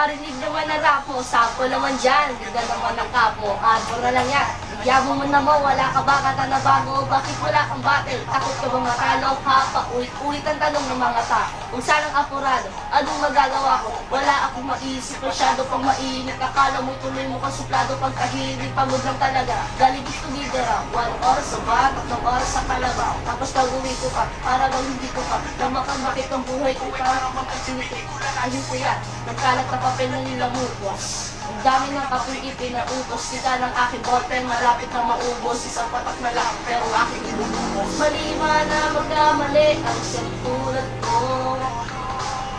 parinig naman na rap mo, sapo naman dyan, ganda naman ang kapo, advo na lang yan. Yabo mo naman, wala ka ba kata na bago? Bakit wala kang battle? Takot ka bang matalo? Hapa, ulit ang tanong ng mga tao. Kung saan ang apurado, anong magagawa ko? Wala akong maisip, masyado pang mainit. Akala mo tuloy mo kasuplado, pagkahilig, pagod lang talaga. Galing gusto gidera, 1 oras sa bat, 3 oras sa kalabaw. Tapos pag-uwi ko pa, para lang hindi ko pa namakambakit ang buhay ko para makapagsinito. Ayun ko yan, nagkalat na papel na nila mukwas. Ang dami ng kapoy ipinaubos, kita ng aking ballpen, malapit na maubos, isang patak na lang, pero aking ibubukas. Malima na magkamali ang siyang tulad ko.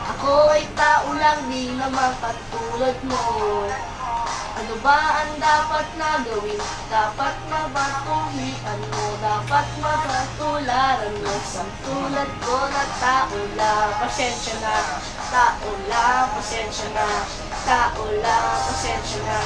Ako ay tao lang, di naman katulad mo. Ano ba ang dapat na gawin? Dapat mabatuhian mo, dapat mabatularan mo. Isang tulad ko na tao lang, pasensya na. Tao lang, pasensya na. Tao lang, pasensya na.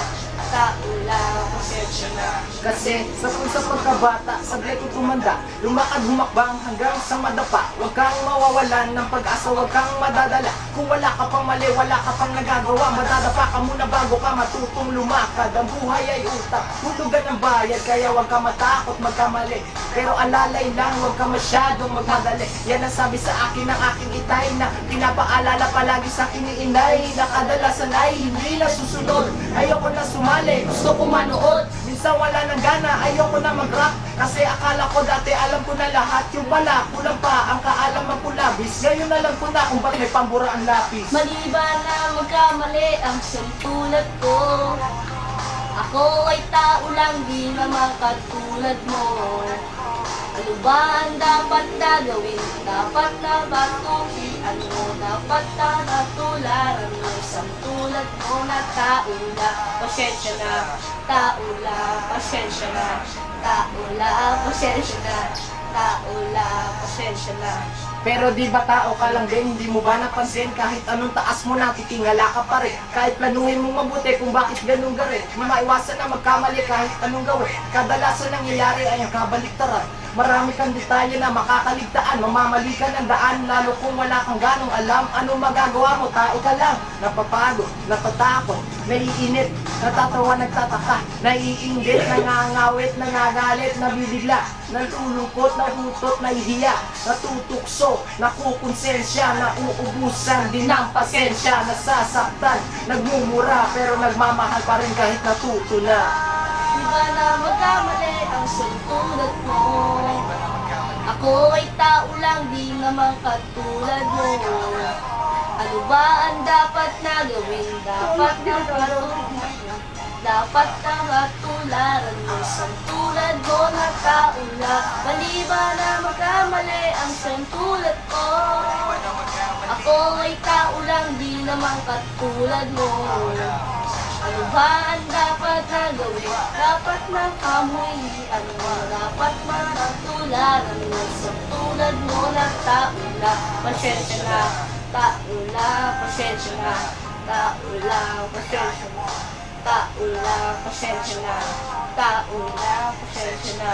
Tao lang, pasensya na. Kasi sa pagkabata, saglit ko tumanda, lumakad humakbang hanggang sa madapa. Huwag kang mawawalan ng pag-asa, huwag kang madadala. Kung wala ka pang mali, wala ka pang nagagawa, madadapa ka muna bago ka matutong lumakad. Ang buhay ay utak, hulugan ng bayad, kaya huwag ka matakot magkamali. Pero alalay lang, huwag ka masyadong magmadali. Yan ang sabi sa akin ng aking itay, na pinapaalala palagi sa akin ni inay, na kadalasan ay hindi na susunod. Ayoko na sumali, gusto ko manood. Minsan wala nang gana, ayoko na mag-rap, kasi akala ko dati alam ko na lahat. Yung pala, kulang pa ang kaalaman ko labis. Ngayon alam ko na kung bakit may pambura ang lapis. Mali ba na magkamali ang siyang tulad ko? Ako ay tao lang, di naman katulad mo. Ano ba ang dapat na gawin? Dapat na batuhian mo, dapat na natularan mo. Isang tulad mo na tao lang, pasensya na. Tao lang, pasensya na. Tao lang, pasensya na. Tao lang, pasensya na. Pero di ba tao ka lang din, hindi mo ba napansin? Kahit anong taas mo na, titingala ka pa rin. Kahit planuhin mong mabuti kung bakit ganun garin, maiwasan na magkamali kahit anong gawin. Kadalasan nangyayari ay ang kabaliktaran. Marami kang detalye na makakaligtaan, mamamali ka ng daan, lalo kung wala kang ganong alam. Ano magagawa mo? Tao ka lang, napapagod, natatakot, naiinit, natatawa, nagtataka, naiinggit, nangangawit, nangagalit, nabibigla, natulungkot, nahutot, nahihiya, natutukso, nakukonsensya, nauubusan din ng pasensya, nasasaktan, nagmumura, pero nagmamahal pa rin kahit natuto na. Di ba na magkamali ang siyang tulad mo? Ako ay tao lang, di naman katulad mo. Ano ba ang dapat na gawin? Dapat na matularan. Dapat na matularan mo. Isang tulad mo na tao lang. Mali ba na magkamali ang siyang tulad ko? Ako ay tao lang, di naman katulad mo. Ano ba ang dapat na gawin? Dapat na kamuhian mo, dapat matularan mo. Sa tulad mo na tao lang, pasensya na. Tao lang, pasensya na. Tao lang, pasensya na. Tao lang, pasensya na. Tao lang, pasensya na.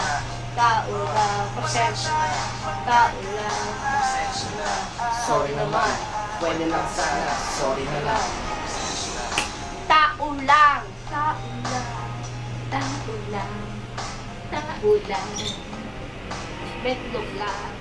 Tao lang, pasensya na. Tao lang, pasensya na. Sorry naman, pwede lang sana, sorry na lang. Tao lang. Tao lang. Tao lang. Tao lang. Betlog lang.